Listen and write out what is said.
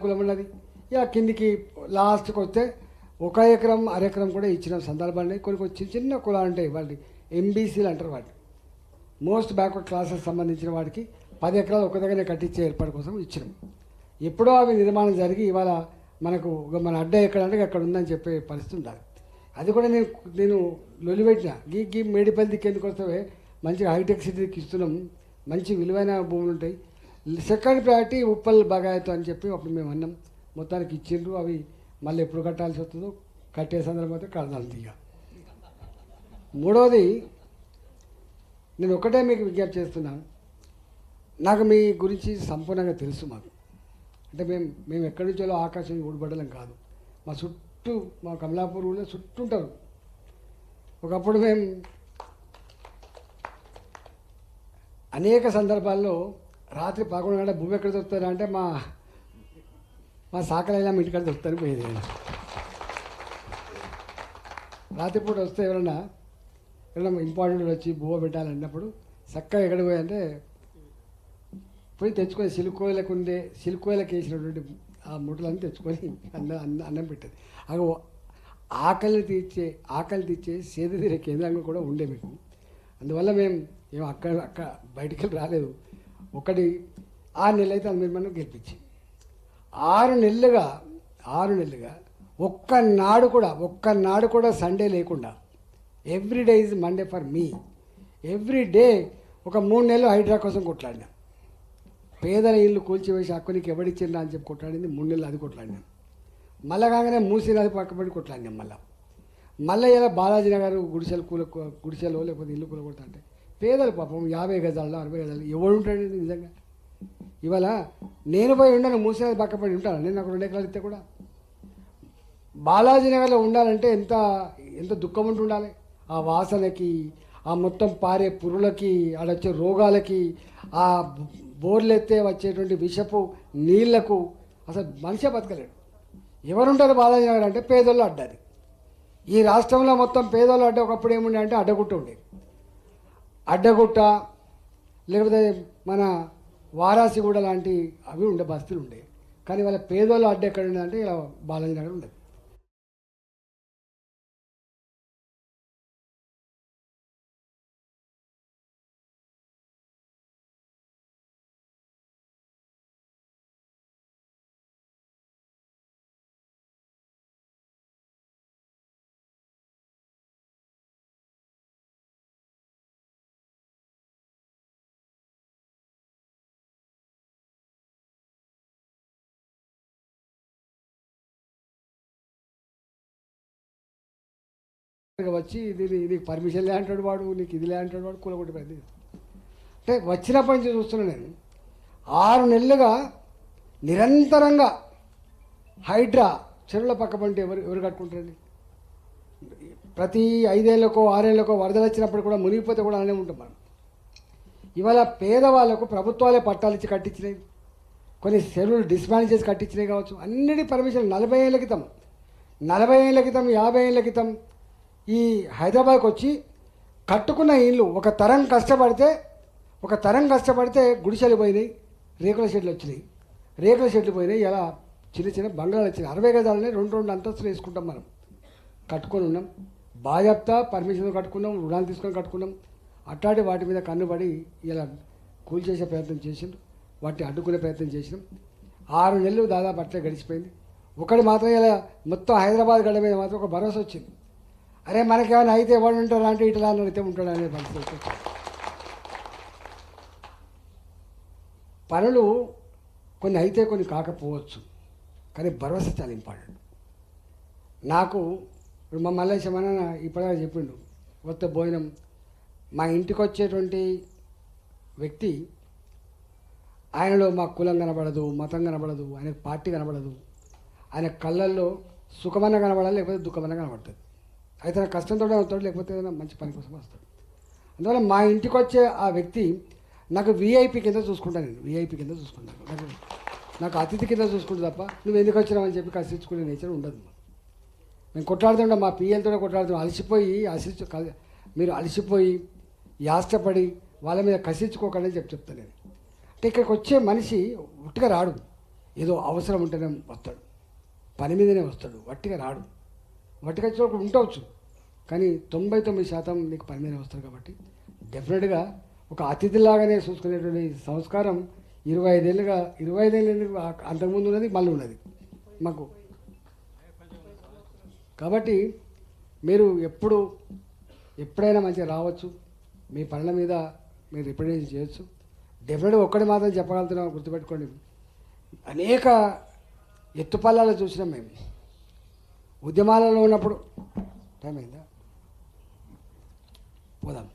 కులం ఉన్నది. ఇక కిందికి లాస్ట్కి వస్తే 1 ఎకరం 1/2 ఎకరం కూడా ఇచ్చిన సందర్భాలు కొన్ని చిన్న చిన్న కులాలు ఉంటాయి. వాళ్ళు ఎంబీసీలు అంటారు. వాటిని మోస్ట్ బ్యాక్వర్డ్ క్లాసెస్ సంబంధించిన వాటికి 10 ఎకరాలు ఒక దగ్గరనే కట్టించే ఏర్పాటు కోసం ఇచ్చినాం. ఎప్పుడో అవి నిర్మాణం జరిగి ఇవాళ మనకు మన అడ్డ ఎక్కడంటే అక్కడ ఉందని చెప్పే పరిస్థితి ఉండాలి. అది కూడా నేను లొలిపెట్టిన గీ మేడిపల్లి దిక్కు ఎందుకు వస్తే మంచిగా హైటెక్ సిటీకి ఇస్తున్నాం, మంచి విలువైన భూములు ఉంటాయి. సెకండ్ ప్రయారిటీ ఉప్పల్ బగాయతో అని చెప్పి అప్పుడు మేము అన్నాం. మొత్తానికి ఇచ్చిండ్రు. అవి మళ్ళీ ఎప్పుడు కట్టాల్సి వస్తుందో కట్టే సందర్భం అయితే కడదాలి. ఇక మూడవది నేను ఒకటే మీకు విజ్ఞప్తి చేస్తున్నాను. నాకు మీ గురించి సంపూర్ణంగా తెలుసు. మాకు అంటే మేము ఎక్కడి నుంచో ఆకాశం ఊడిపడలేం కాదు. మా చుట్టూ మా కమలాపూర్ ఊళ్ళో చుట్టూ ఉంటారు. ఒకప్పుడు మేము అనేక సందర్భాల్లో రాత్రి 11 గంటల భూమి ఎక్కడ దొరుకుతారా అంటే మా సాకలైనా మీ ఇంటికాడ దొరుకుతారు పోయేది. రాత్రిపూట వస్తే ఎవరన్నా ఇంపార్టెంట్ వచ్చి భూమ పెట్టాలన్నప్పుడు చక్కగా ఎక్కడ పోయంటే పోయి తెచ్చుకొని సిలుకోయలకు వేసినటువంటి ఆ ముట్టలన్నీ తెచ్చుకొని అన్నం పెట్టేది. అవి ఆకలి తీర్చే సేద తీరే కేంద్రంగా కూడా ఉండే మీకు. అందువల్ల మేము అక్కడ బయటికి వెళ్ళి రాలేదు. 6 నెలలు అయితే మీరు మనం గెలిపించి 6 నెలలుగా ఒక్కనాడు కూడా సండే లేకుండా every day is Monday for me. Every day ఒక 3 నెలలు హైడ్రా కోసం కొట్లాడినా. పేదల ఇల్లు కూల్చివేసి హక్కునికి ఎవడిచ్చిందా అని చెప్పి కొట్లాడింది 3 నెలలు. అది కొట్లాడినాం. మళ్ళా కాగానే మూసినది పక్కబడి కొట్లాడినాం. మళ్ళీ ఇలా బాలాజీ నగర్ గుడిసెలో లేకపోతే ఇల్లు కూలగొడతా అంటే పేదలు పాపం 50 గజాల్లో 60 గజాలు ఎవడు ఉంటాడండి నిజంగా. ఇవాళ నేను పోయి ఉండను, మూసినది పక్కబడి ఉంటాను. నేను నాకు 2 ఎకరాలు ఇస్తే కూడా బాలాజీ నగర్లో ఉండాలంటే ఎంత దుఃఖం ఉంటుండాలి. ఆ వాసనకి, ఆ మొత్తం పారే పురులకి, ఆడొచ్చే రోగాలకి, ఆ బోర్లు ఎత్తే వచ్చేటువంటి విషపు నీళ్లకు అసలు మనిషే బతకలేడు. ఎవరుంటారు బాలాజీ నగర్ అంటే పేదోళ్ళు అడ్డది. ఈ రాష్ట్రంలో మొత్తం పేదోళ్ళు అడ్డ ఒకప్పుడు ఏముండే అంటే అడ్డగుట్ట ఉండేది. అడ్డగుట్ట లేకపోతే మన వారాసిగూడ లాంటి అవి ఉండే బస్తీలు ఉండే. కానీ వాళ్ళ పేదోళ్ళు అడ్డ ఎక్కడ ఉండేదంటే ఇలా బాలాజీ నగర్ ఉండేది. వచ్చి నీకు పర్మిషన్ లే అంటాడు వాడు, నీకు ఇది లే అంటాడు వాడు, కూలగొట్టిపోయింది. అంటే వచ్చినప్పటి నుంచి చూస్తున్నాను నేను 6 నెలలుగా నిరంతరంగా హైడ్రా చెరువుల పక్కబంటే ఎవరు కట్టుకుంటారండి. ప్రతి 5 ఏళ్ళకో 6 ఏళ్ళకో వరదలు వచ్చినప్పుడు కూడా మునిగిపోతే కూడా అలానే ఉంటాం మనం. ఇవాళ పేదవాళ్ళకు ప్రభుత్వాలే పట్టాలు ఇచ్చి కట్టించినాయి, కొన్ని చెరువులు డిస్మాండ్ చేసి కట్టించినాయి కావచ్చు. అన్నిటి పర్మిషన్ 40 ఏళ్ళ క్రితం 50 ఏళ్ళ క్రితం ఈ హైదరాబాద్కి వచ్చి కట్టుకున్న ఇల్లు ఒక తరం కష్టపడితే గుడిసెలు పోయినాయి, రేకుల షెడ్లు పోయినాయి. ఇలా చిన్న బంగాళాలు వచ్చినాయి. 60 గజాలనే 2 అంతస్తులు వేసుకుంటాం మనం. కట్టుకొని ఉన్నాం, బాజాప్తా పర్మిషన్ కట్టుకున్నాం, రుణాలు తీసుకొని కట్టుకున్నాం. అట్టాడి వాటి మీద కన్నుబడి ఇలా కూల్చేసే ప్రయత్నం చేసిండ్రు, వాటిని అడ్డుకునే ప్రయత్నం చేసినాం. 6 నెలలు దాదాపు అట్లే గడిచిపోయింది. ఒకటి మాత్రం ఇలా మొత్తం హైదరాబాద్ గడ్డ మీద మాత్రం ఒక భరోసా వచ్చింది. అరే మనకేమైనా అయితే ఎవడు ఉంటారా అంటే ఇట్లా అయితే ఉంటాడు అనే పరిస్థితి. పనులు కొన్ని అయితే కొన్ని కాకపోవచ్చు, కానీ భరోసా చాలా ఇంపార్టెంట్. నాకు ఇప్పుడు మా మల్లేశమన్న ఇప్పటిగా చెప్పిండు, కొత్త భోజనం మా ఇంటికి వచ్చేటువంటి వ్యక్తి ఆయనలో మా కులం కనబడదు, మతం కనబడదు, ఆయన పార్టీ కనబడదు. ఆయన కళ్ళల్లో సుఖమన్న కనబడాలి, లేకపోతే దుఃఖమన్న కనబడుతుంది. అయితే నా కష్టంతో అవుతాడు, లేకపోతే ఏదైనా మంచి పని కోసం వస్తాడు. అందువల్ల మా ఇంటికి వచ్చే ఆ వ్యక్తి నాకు వీఐపీ కింద చూసుకుంటాను. నాకు అతిథి కింద చూసుకుంటా తప్ప నువ్వు ఎందుకు వచ్చినావని చెప్పి కసిరించుకునే నేచర్ ఉండదు. మేము కొట్లాడుతుంటాం, మా పిఎల్తో కొట్లాడుతున్నాం. మీరు అలసిపోయి యాష్టపడి వాళ్ళ మీద కసించుకోకండి అని చెప్తాను నేను. అంటే ఇక్కడికి వచ్చే మనిషి ఉట్టిగా రాడు. ఏదో అవసరం ఉంటేనే వస్తాడు, పని మీదనే వస్తాడు, వట్టిగా రాడు. వట్టిగా వచ్చినప్పుడు ఉండవచ్చు, కానీ 99% నీకు పని మీదనే వస్తారు. కాబట్టి డెఫినెట్గా ఒక అతిథిలాగానే చూసుకునేటువంటి సంస్కారం 25 ఏళ్ళుగా 25 ఏళ్ళు అంతకుముందు ఉన్నది, మళ్ళీ ఉన్నది మాకు. కాబట్టి మీరు ఎప్పుడైనా మంచిగా రావచ్చు, మీ పనుల మీద మీరు రిప్రజెంట్ చేయొచ్చు. డెఫినెట్గా ఒక్కటి మాత్రం చెప్పగలుగుతున్నాం, గుర్తుపెట్టుకోండి. అనేక ఎత్తుపల్లాలు చూసినాం మేము ఉద్యమాలలో ఉన్నప్పుడు. టైం అయిందా? పోదాం.